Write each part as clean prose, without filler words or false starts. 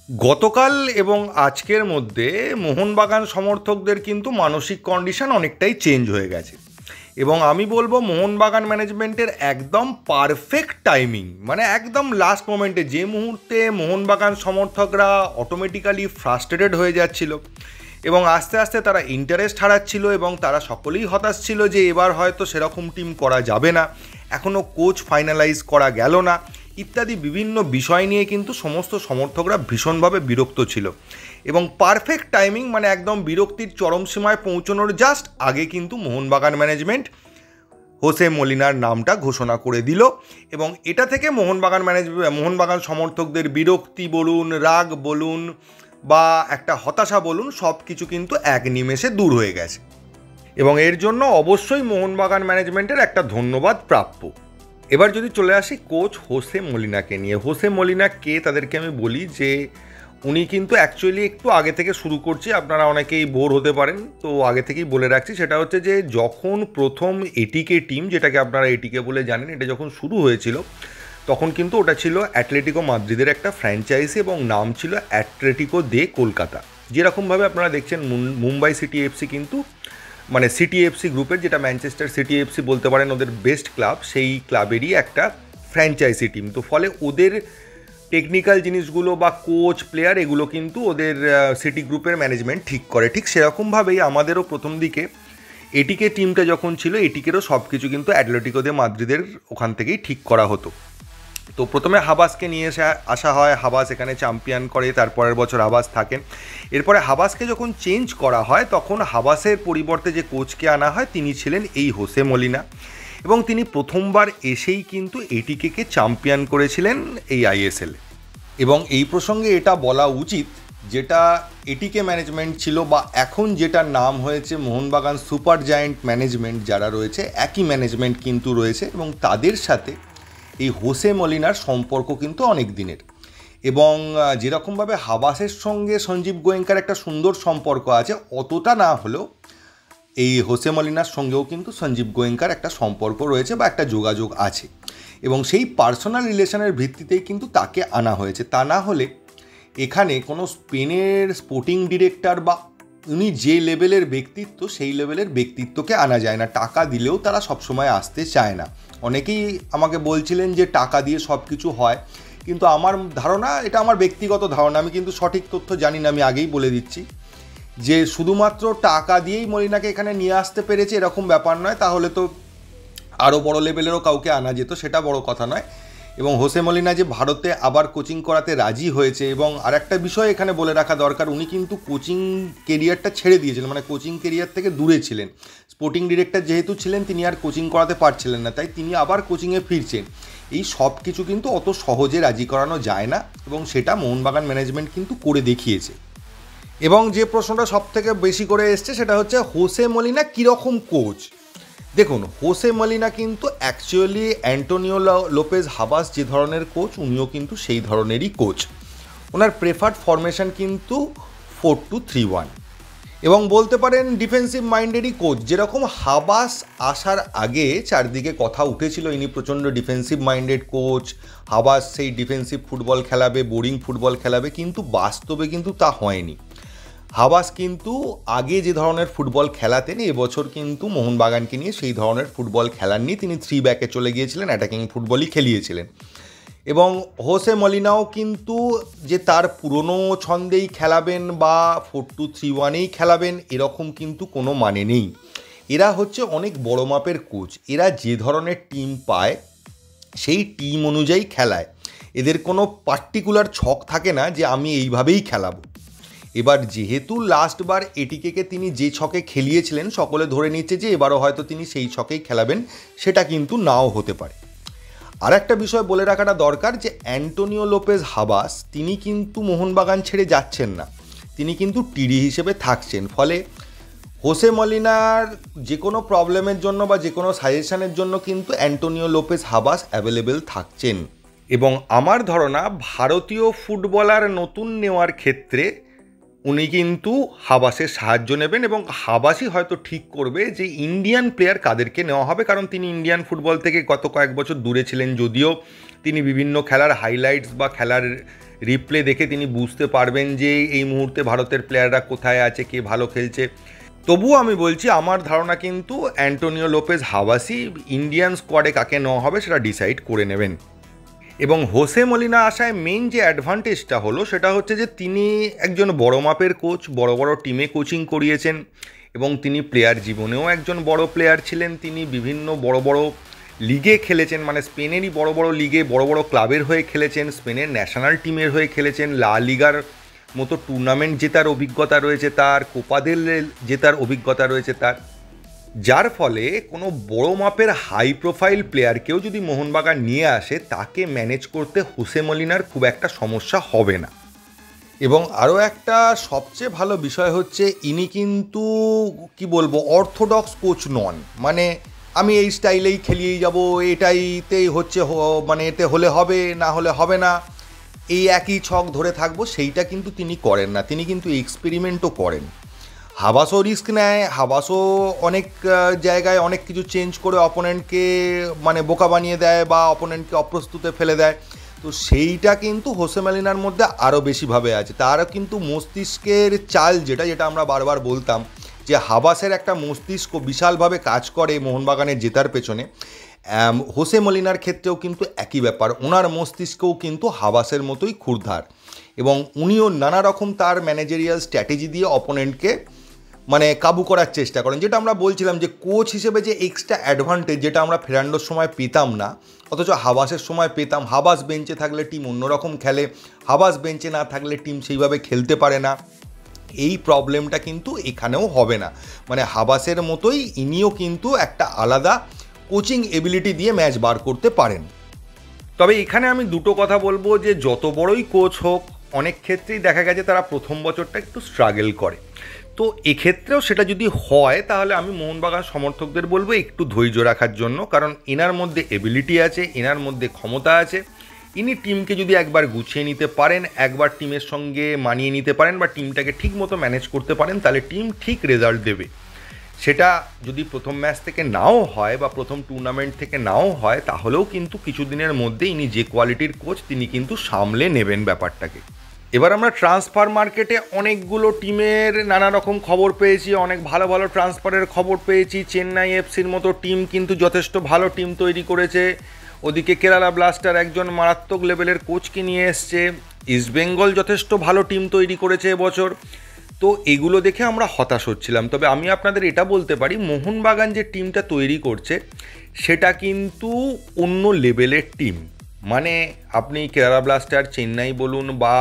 গতকাল এবং আজকের মধ্যে মোহনবাগান সমর্থকদের কিন্তু মানসিক কন্ডিশন অনেকটাই চেঞ্জ হয়ে গেছে এবং আমি বলবো মোহনবাগান ম্যানেজমেন্টের একদম পারফেক্ট টাইমিং, মানে একদম লাস্ট মোমেন্টে যে মুহূর্তে মোহনবাগান সমর্থকরা অটোমেটিক্যালি ফ্রাস্ট্রেটেড হয়ে যাচ্ছিল এবং আস্তে আস্তে তারা ইন্টারেস্ট হারাচ্ছিল এবং তারা সকলেই হতাশ ছিল যে এবার হয়তো সেরকম টিম করা যাবে না, এখনও কোচ ফাইনালাইজ করা গেল না ইত্যাদি বিভিন্ন বিষয় নিয়ে কিন্তু সমস্ত সমর্থকরা ভীষণভাবে বিরক্ত ছিল এবং পারফেক্ট টাইমিং, মানে একদম বিরক্তির চরম সীমায় পৌঁছানোর জাস্ট আগে কিন্তু মোহনবাগান ম্যানেজমেন্ট হোসে মলিনার নামটা ঘোষণা করে দিল এবং এটা থেকে মোহনবাগান সমর্থকদের বিরক্তি বলুন, রাগ বলুন বা একটা হতাশা বলুন, সব কিছু কিন্তু এক নিমেষে দূর হয়ে গেছে এবং এর জন্য অবশ্যই মোহনবাগান ম্যানেজমেন্টের একটা ধন্যবাদ প্রাপ্য। এবার যদি চলে আসি কোচ হোসে মলিনাকে নিয়ে। হোসে মলিনা কে তাদেরকে আমি বলি যে উনি কিন্তু অ্যাকচুয়ালি একটু আগে থেকে শুরু করছি, আপনারা অনেকেই বোর হতে পারেন, তো আগে থেকেই বলে রাখছি। সেটা হচ্ছে যে যখন প্রথম এটিকে টিম, যেটাকে আপনারা এটিকে বলে জানেন, এটা যখন শুরু হয়েছিল তখন কিন্তু ওটা ছিল অ্যাটলেটিকো মাদ্রিদের একটা ফ্র্যাঞ্চাইজি এবং নাম ছিল অ্যাটলেটিকো দে কলকাতা। যেরকমভাবে আপনারা দেখছেন মুম্বাই সিটি এফসি কিন্তু মানে সিটি এফসি গ্রুপের, যেটা ম্যানচেস্টার সিটি এফসি বলতে পারেন ওদের বেস্ট ক্লাব, সেই ক্লাবেরই একটা ফ্র্যাঞ্চাইজি টিম। তো ফলে ওদের টেকনিক্যাল জিনিসগুলো বা কোচ প্লেয়ার এগুলো কিন্তু ওদের সিটি গ্রুপের ম্যানেজমেন্ট ঠিক করে। ঠিক সেরকমভাবেই আমাদেরও প্রথম দিকে এটিকে টিমটা যখন ছিল, এটিকেরও সব কিছু কিন্তু অ্যাটলেটিকো দে মাদ্রিদের ওখান থেকেই ঠিক করা হতো। তো প্রথমে হাবাসকে নিয়ে আসা হয়, হাবাস এখানে চ্যাম্পিয়ন করে, তারপরের বছর হাবাস থাকেন। এরপরে হাবাসকে যখন চেঞ্জ করা হয় তখন হাবাসের পরিবর্তে যে কোচকে আনা হয় তিনি ছিলেন এই হোসে মলিনা এবং তিনি প্রথমবার এসেই কিন্তু এটিকে চ্যাম্পিয়ন করেছিলেন এই আইএসএল। এবং এই প্রসঙ্গে এটা বলা উচিত, যেটা এটিকে ম্যানেজমেন্ট ছিল বা এখন যেটার নাম হয়েছে মোহনবাগান সুপার জায়ান্ট ম্যানেজমেন্ট, যারা রয়েছে একই ম্যানেজমেন্ট কিন্তু রয়েছে এবং তাদের সাথে এই হোসে মলিনার সম্পর্ক কিন্তু অনেক দিনের এবং যেরকমভাবে হাবাসের সঙ্গে সঞ্জীব গোয়েঙ্কার একটা সুন্দর সম্পর্ক আছে, অতটা না হলেও এই হোসে মলিনার সঙ্গেও কিন্তু সঞ্জীব গোয়েঙ্কার একটা সম্পর্ক রয়েছে বা একটা যোগাযোগ আছে এবং সেই পার্সোনাল রিলেশনের ভিত্তিতেই কিন্তু তাকে আনা হয়েছে। তা না হলে এখানে কোনো স্পেনের স্পোর্টিং ডিরেক্টর বা উনি যে লেভেলের ব্যক্তিত্ব, সেই লেভেলের ব্যক্তিত্বকে আনা যায় না। টাকা দিলেও তারা সবসময় আসতে চায় না। অনেকেই আমাকে বলছিলেন যে টাকা দিয়ে সব কিছু হয়, কিন্তু আমার ধারণা, এটা আমার ব্যক্তিগত ধারণা, আমি কিন্তু সঠিক তথ্য জানি না, আমি আগেই বলে দিচ্ছি যে শুধুমাত্র টাকা দিয়েই মলিনাকে এখানে নিয়ে আসতে পেরেছে এরকম ব্যাপার নয়। তাহলে তো আরও বড় লেভেলেরও কাউকে আনা যেত, সেটা বড় কথা নয়। এবং হোসে মলিনা যে ভারতে আবার কোচিং করাতে রাজি হয়েছে, এবং আরেকটা বিষয় এখানে বলে রাখা দরকার, উনি কিন্তু কোচিং কেরিয়ারটা ছেড়ে দিয়েছিলেন, মানে কোচিং কেরিয়ার থেকে দূরে ছিলেন। স্পোর্টিং ডিরেক্টর যেহেতু ছিলেন, তিনি আর কোচিং করাতে পারছিলেন না, তাই তিনি আবার কোচিংয়ে ফিরছেন। এই সব কিছু কিন্তু অত সহজে রাজি করানো যায় না এবং সেটা মোহনবাগান ম্যানেজমেন্ট কিন্তু করে দেখিয়েছে। এবং যে প্রশ্নটা সব থেকে বেশি করে এসছে সেটা হচ্ছে হোসে মলিনা কীরকম কোচ। দেখুন, হোসে মলিনা কিন্তু অ্যাকচুয়ালি অ্যান্টোনিও লোপেজ হাবাস যে ধরনের কোচ, উনিও কিন্তু সেই ধরনেরই কোচ। ওনার প্রেফার্ড ফরমেশন কিন্তু 4-2-3-1 এবং বলতে পারেন ডিফেন্সিভ মাইন্ডেরই কোচ। যেরকম হাবাস আসার আগে চারদিকে কথা উঠেছিল ইনি প্রচণ্ড ডিফেন্সিভ মাইন্ডেড কোচ, হাবাস সেই ডিফেন্সিভ ফুটবল খেলাবে, বোরিং ফুটবল খেলাবে, কিন্তু বাস্তবে কিন্তু তা হয়নি। হাবাস কিন্তু আগে যে ধরনের ফুটবল খেলাতেন, এবছর কিন্তু মোহনবাগানকে নিয়ে সেই ধরনের ফুটবল খেলাননি, তিনি 3 ব্যাকে চলে গিয়েছিলেন, অ্যাটাকিং ফুটবলই খেলিয়েছিলেন। এবং হোসে মলিনাও কিন্তু যে তার পুরনো ছন্দেই খেলাবেন বা 4-2-3-1-এই খেলাবেন এরকম কিন্তু কোনো মানে নেই। এরা হচ্ছে অনেক বড় মাপের কোচ, এরা যে ধরনের টিম পায় সেই টিম অনুযায়ী খেলায়। এদের কোনো পার্টিকুলার ছক থাকে না যে আমি এইভাবেই খেলাবো। এবার যেহেতু লাস্টবার এটিকে তিনি যে ছকে খেলিয়েছিলেন, সকলে ধরে নিচ্ছে যে এবারও হয়তো তিনি সেই ছকেই খেলাবেন, সেটা কিন্তু নাও হতে পারে। আর একটা বিষয় বলে রাখাটা দরকার যে অ্যান্টোনিও লোপেজ হাবাস তিনি কিন্তু মোহনবাগান ছেড়ে যাচ্ছেন না, তিনি কিন্তু টিডি হিসেবে থাকছেন। ফলে হোসে মলিনার যে কোনো প্রবলেমের জন্য বা যে কোনো সাজেশনের জন্য কিন্তু অ্যান্টোনিও লোপেজ হাবাস অ্যাভেলেবেল থাকছেন। এবং আমার ধারণা ভারতীয় ফুটবলার নতুন নেওয়ার ক্ষেত্রে উনি কিন্তু হাবাসের সাহায্য নেবেন এবং হাবাসই হয়তো ঠিক করবে যে ইন্ডিয়ান প্লেয়ার কাদেরকে নেওয়া হবে, কারণ তিনি ইন্ডিয়ান ফুটবল থেকে গত কয়েক বছর দূরে ছিলেন। যদিও তিনি বিভিন্ন খেলার হাইলাইটস বা খেলার রিপ্লে দেখে তিনি বুঝতে পারবেন যে এই মুহূর্তে ভারতের প্লেয়াররা কোথায় আছে, কে ভালো খেলছে। তবুও আমি বলছি, আমার ধারণা কিন্তু অ্যান্টোনিও লোপেজ হাবাসি ইন্ডিয়ান স্কোয়াডে কাকে নেওয়া হবে সেটা ডিসাইড করে নেবেন। এবং হোসে মলিনা আসায় মেইন যে অ্যাডভান্টেজটা হলো সেটা হচ্ছে যে তিনি একজন বড় মাপের কোচ, বড় বড় টিমে কোচিং করিয়েছেন এবং তিনি প্লেয়ার জীবনেও একজন বড় প্লেয়ার ছিলেন। তিনি বিভিন্ন বড় বড় লিগে খেলেছেন, মানে স্পেনেরই বড় বড় লিগে বড় বড় ক্লাবের হয়ে খেলেছেন, স্পেনের ন্যাশনাল টিমের হয়ে খেলেছেন, লা লিগার মতো টুর্নামেন্ট জেতার অভিজ্ঞতা রয়েছে তার, কোপা দেল রে জেতার অভিজ্ঞতা রয়েছে তার। যার ফলে কোনো বড় মাপের হাই প্রোফাইল প্লেয়ারকেও যদি মোহনবাগান নিয়ে আসে তাকে ম্যানেজ করতে হোসে মলিনার খুব একটা সমস্যা হবে না। এবং আরও একটা সবচেয়ে ভালো বিষয় হচ্ছে ইনি কিন্তু কি বলবো অর্থোডক্স কোচ নন, মানে আমি এই স্টাইলেই খেলিয়েই যাব, এটাইতেই হচ্ছে মানে এতে হলে হবে, না হলে হবে না, এই একই ছক ধরে থাকবো, সেইটা কিন্তু তিনি করেন না। তিনি কিন্তু এক্সপেরিমেন্টও করেন। হাবাসও রিস্ক নেয়, হাবাসও অনেক জায়গায় অনেক কিছু চেঞ্জ করে অপোনেন্টকে মানে বোকা বানিয়ে দেয় বা অপোনেন্টকে অপ্রস্তুতে ফেলে দেয়। তো সেইটা কিন্তু হোসে মলিনার মধ্যে আরও বেশিভাবে আছে। তারও কিন্তু মস্তিষ্কের চাল যেটা আমরা বারবার বলতাম যে হাবাসের একটা মস্তিষ্ক বিশালভাবে কাজ করে মোহনবাগানের জেতার পেছনে, হোসে মলিনার ক্ষেত্রেও কিন্তু একই ব্যাপার। ওনার মস্তিষ্কও কিন্তু হাবাসের মতোই ক্ষুরধার এবং উনিও নানা রকম তার ম্যানেজেরিয়াল স্ট্র্যাটেজি দিয়ে অপোনেন্টকে মানে কাবু করার চেষ্টা করেন। যেটা আমরা বলছিলাম যে কোচ হিসেবে যে এক্সট্রা অ্যাডভান্টেজ যেটা আমরা ফেরান্ডোর সময় পেতাম না, অথচ হাবাসের সময় পেতাম। হাবাস বেঞ্চে থাকলে টিম অন্যরকম খেলে, হাবাস বেঞ্চে না থাকলে টিম সেইভাবে খেলতে পারে না। এই প্রবলেমটা কিন্তু এখানেও হবে না, মানে হাবাসের মতোই ইনিও কিন্তু একটা আলাদা কোচিং এবিলিটি দিয়ে ম্যাচ বার করতে পারেন। তবে এখানে আমি দুটো কথা বলবো যে যত বড়ই কোচ হোক অনেক ক্ষেত্রেই দেখা গেছে তারা প্রথম বছরটা একটু স্ট্রাগল করে। তো এক্ষেত্রেও সেটা যদি হয় তাহলে আমি মোহনবাগান সমর্থকদের বলবো একটু ধৈর্য রাখার জন্য, কারণ এনার মধ্যে এবিলিটি আছে, এনার মধ্যে ক্ষমতা আছে। ইনি টিমকে যদি একবার গুছিয়ে নিতে পারেন, একবার টিমের সঙ্গে মানিয়ে নিতে পারেন বা টিমটাকে ঠিক মতো ম্যানেজ করতে পারেন, তাহলে টিম ঠিক রেজাল্ট দেবে। সেটা যদি প্রথম ম্যাচ থেকে নাও হয় বা প্রথম টুর্নামেন্ট থেকে নাও হয়, তাহলেও কিন্তু কিছুদিনের মধ্যে ইনি যে কোয়ালিটির কোচ তিনি কিন্তু সামলে নেবেন ব্যাপারটাকে। এবার আমরা ট্রান্সফার মার্কেটে অনেকগুলো টিমের নানা রকম খবর পেয়েছি, অনেক ভালো ভালো ট্রান্সফারের খবর পেয়েছি। চেন্নাই এফসির মতো টিম কিন্তু যথেষ্ট ভালো টিম তৈরি করেছে, ওদিকে কেরালা ব্লাস্টার একজন মারাত্মক লেভেলের কোচকে নিয়ে এসছে, ইস্টবেঙ্গল যথেষ্ট ভালো টিম তৈরি করেছে এবছর। তো এগুলো দেখে আমরা হতাশ হচ্ছিলাম। তবে আমি আপনাদের এটা বলতে পারি, মোহনবাগান যে টিমটা তৈরি করছে সেটা কিন্তু অন্য লেভেলের টিম। মানে আপনি কেরালা ব্লাস্টার, চেন্নাই বলুন বা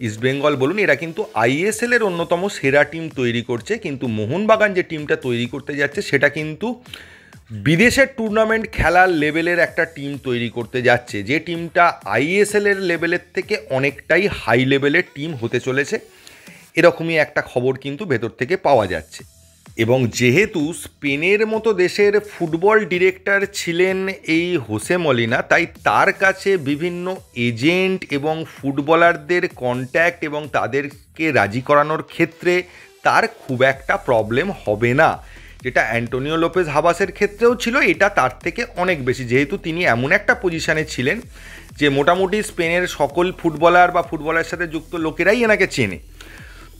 ইস্টবেঙ্গল বলুন, এরা কিন্তু আইএসএলের অন্যতম সেরা টিম তৈরি করছে, কিন্তু মোহনবাগান যে টিমটা তৈরি করতে যাচ্ছে সেটা কিন্তু বিদেশের টুর্নামেন্ট খেলার লেভেলের একটা টিম তৈরি করতে যাচ্ছে, যে টিমটা আইএসএলের লেভেলের থেকে অনেকটাই হাই লেভেলের টিম হতে চলেছে। এরকমই একটা খবর কিন্তু ভেতর থেকে পাওয়া যাচ্ছে। এবং যেহেতু স্পেনের মতো দেশের ফুটবল ডিরেক্টর ছিলেন এই হোসে মলিনা, তাই তার কাছে বিভিন্ন এজেন্ট এবং ফুটবলারদের কন্ট্যাক্ট এবং তাদেরকে রাজি করানোর ক্ষেত্রে তার খুব একটা প্রবলেম হবে না, যেটা অ্যান্টোনিও লোপেজ হাবাসের ক্ষেত্রেও ছিল। এটা তার থেকে অনেক বেশি, যেহেতু তিনি এমন একটা পজিশানে ছিলেন যে মোটামুটি স্পেনের সকল ফুটবলার বা ফুটবলের সাথে যুক্ত লোকেরাই এনাকে চেনে।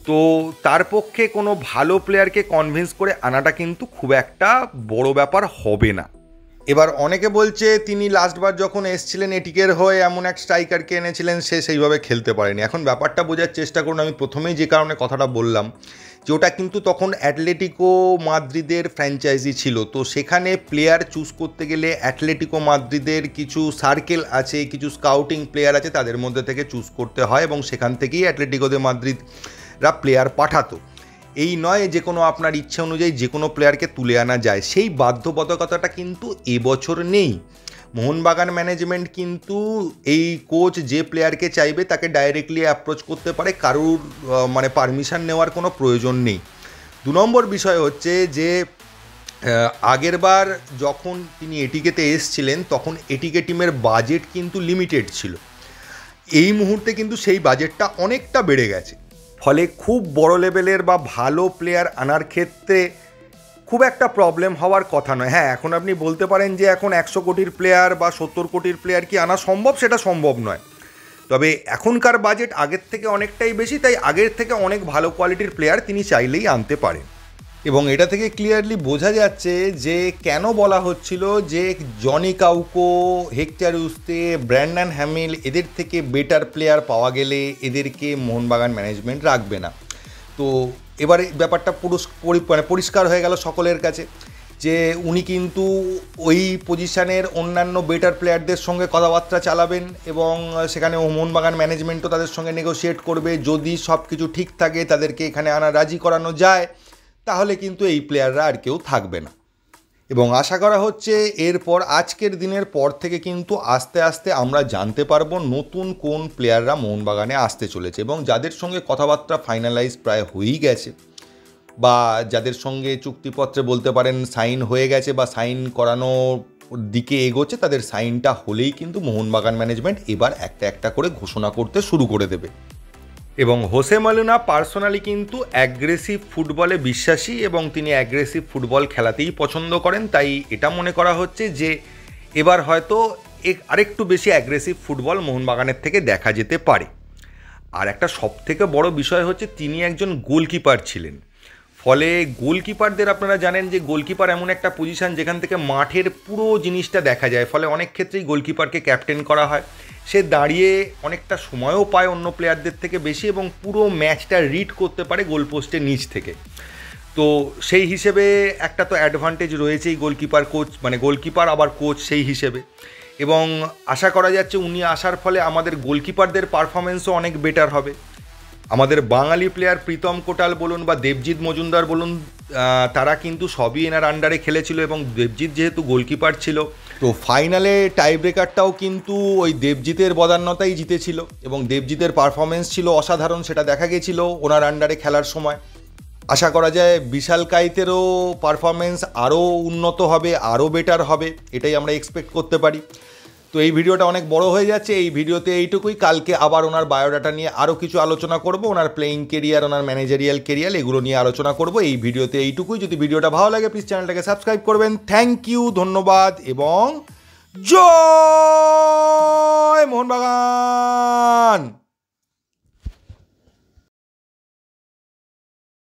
তো তার পক্ষে কোনো ভালো প্লেয়ারকে কনভিন্স করে আনাটা কিন্তু খুব একটা বড় ব্যাপার হবে না। এবার অনেকে বলছে তিনি লাস্টবার যখন এসছিলেন এটিকের হয়ে এমন এক স্ট্রাইকারকে এনেছিলেন, সে সেইভাবে খেলতে পারেনি। এখন ব্যাপারটা বোঝার চেষ্টা করুন। আমি প্রথমেই যে কারণে কথাটা বললাম যে ওটা কিন্তু তখন অ্যাটলেটিকো মাদ্রিদের ফ্র্যাঞ্চাইজি ছিল, তো সেখানে প্লেয়ার চুজ করতে গেলে অ্যাটলেটিকো মাদ্রিদের কিছু সার্কেল আছে, কিছু স্কাউটিং প্লেয়ার আছে, তাদের মধ্যে থেকে চুজ করতে হয় এবং সেখান থেকেই অ্যাটলেটিকো দে মাদ্রিদরা প্লেয়ার পাঠাতো। এই নয় যে কোনো আপনার ইচ্ছে অনুযায়ী যে কোনো প্লেয়ারকে তুলে আনা যায়, সেই বাধ্যবাধকতাটা কিন্তু এবছর নেই। মোহনবাগান ম্যানেজমেন্ট কিন্তু এই কোচ যে প্লেয়ারকে চাইবে তাকে ডাইরেক্টলি অ্যাপ্রোচ করতে পারে, কারুর মানে পারমিশন নেওয়ার কোনো প্রয়োজন নেই। 2 নম্বর বিষয় হচ্ছে যে আগেরবার যখন তিনি এটিকেতে এসছিলেন তখন এটিকে টিমের বাজেট কিন্তু লিমিটেড ছিল। এই মুহূর্তে কিন্তু সেই বাজেটটা অনেকটা বেড়ে গেছে। ফলে খুব বড় লেভেলের বা ভালো প্লেয়ার আনার ক্ষেত্রে খুব একটা প্রবলেম হওয়ার কথা নয়। হ্যাঁ, এখন আপনি বলতে পারেন যে এখন 100 কোটির প্লেয়ার বা 70 কোটির প্লেয়ার কি আনা সম্ভব, সেটা সম্ভব নয়। তবে এখনকার বাজেট আগের থেকে অনেকটাই বেশি, তাই আগের থেকে অনেক ভালো কোয়ালিটির প্লেয়ার তিনি চাইলেই আনতে পারেন। এবং এটা থেকে ক্লিয়ারলি বোঝা যাচ্ছে যে কেন বলা হচ্ছিল যে Jonny Kauko, Hector Yuste, Brandon Hamill এদের থেকে বেটার প্লেয়ার পাওয়া গেলে এদেরকে মোহনবাগান ম্যানেজমেন্ট রাখবে না। তো এবারে ব্যাপারটা পরিষ্কার হয়ে গেল সকলের কাছে যে উনি কিন্তু ওই পজিশানের অন্যান্য বেটার প্লেয়ারদের সঙ্গে কথাবার্তা চালাবেন এবং সেখানে মোহনবাগান ম্যানেজমেন্টও তাদের সঙ্গে নেগোশিয়েট করবে। যদি সব কিছু ঠিক থাকে, তাদেরকে এখানে আনা রাজি করানো যায়, তাহলে কিন্তু এই প্লেয়াররা আর কেউ থাকবে না। এবং আশা করা হচ্ছে এরপর আজকের দিনের পর থেকে কিন্তু আস্তে আস্তে আমরা জানতে পারবো নতুন কোন প্লেয়াররা মোহনবাগানে আসতে চলেছে এবং যাদের সঙ্গে কথাবার্তা ফাইনালাইজ প্রায় হয়েই গেছে বা যাদের সঙ্গে চুক্তিপত্রে বলতে পারেন সাইন হয়ে গেছে বা সাইন করানোর দিকে এগোচ্ছে, তাদের সাইনটা হলেই কিন্তু মোহনবাগান ম্যানেজমেন্ট এবার একটা একটা করে ঘোষণা করতে শুরু করে দেবে। এবং হোসে মলিনা পার্সোনালি কিন্তু অ্যাগ্রেসিভ ফুটবলে বিশ্বাসী এবং তিনি অ্যাগ্রেসিভ ফুটবল খেলাতেই পছন্দ করেন। তাই এটা মনে করা হচ্ছে যে এবার হয়তো আরেকটু বেশি অ্যাগ্রেসিভ ফুটবল মোহনবাগানের থেকে দেখা যেতে পারে। আর একটা সবথেকে বড় বিষয় হচ্ছে তিনি একজন গোলকিপার ছিলেন। ফলে গোলকিপারদের আপনারা জানেন যে গোলকিপার এমন একটা পজিশান যেখান থেকে মাঠের পুরো জিনিসটা দেখা যায়। ফলে অনেক ক্ষেত্রেই গোলকিপারকে ক্যাপ্টেন করা হয়। সে দাঁড়িয়ে অনেকটা সময়ও পায় অন্য প্লেয়ারদের থেকে বেশি এবং পুরো ম্যাচটা রিড করতে পারে গোলপোস্টের নিচ থেকে। তো সেই হিসেবে একটা তো অ্যাডভান্টেজ রয়েছেই গোলকিপার কোচ, মানে গোলকিপার আবার কোচ সেই হিসেবে। এবং আশা করা যাচ্ছে উনি আসার ফলে আমাদের গোলকিপারদের পারফরমেন্সও অনেক বেটার হবে। আমাদের বাঙালি প্লেয়ার প্রীতম কোটাল বলুন বা দেবজিৎ মজুমদার বলুন, তারা কিন্তু সবই এনার আন্ডারে খেলেছিল এবং দেবজিৎ যেহেতু গোলকিপার ছিল, তো ফাইনালে টাই ব্রেকারটাও কিন্তু ওই দেবজিতের বদান্যতাই জিতেছিল এবং দেবজিতের পারফরমেন্স ছিল অসাধারণ, সেটা দেখা গেছিল ওনার আন্ডারে খেলার সময়। আশা করা যায় বিশাল কাইতেরও পারফরমেন্স আরও উন্নত হবে, আরও বেটার হবে, এটাই আমরা এক্সপেক্ট করতে পারি। তো এই ভিডিওটা অনেক বড় হয়ে যাচ্ছে, এই ভিডিওতে এইটুকুই। কালকে আবার ওনার বায়োডাটা নিয়ে আরও কিছু আলোচনা করব, ওনার প্লেয়িং কেরিয়ার, ওনার ম্যানেজারিয়াল কেরিয়ার, এগুলো নিয়ে আলোচনা করব। এই ভিডিওতে এইটুকুই। যদি ভিডিওটা ভালো লাগে প্লিজ চ্যানেলটাকে সাবস্ক্রাইব করবেন। থ্যাংক ইউ, ধন্যবাদ এবং জয় মোহনবাগান।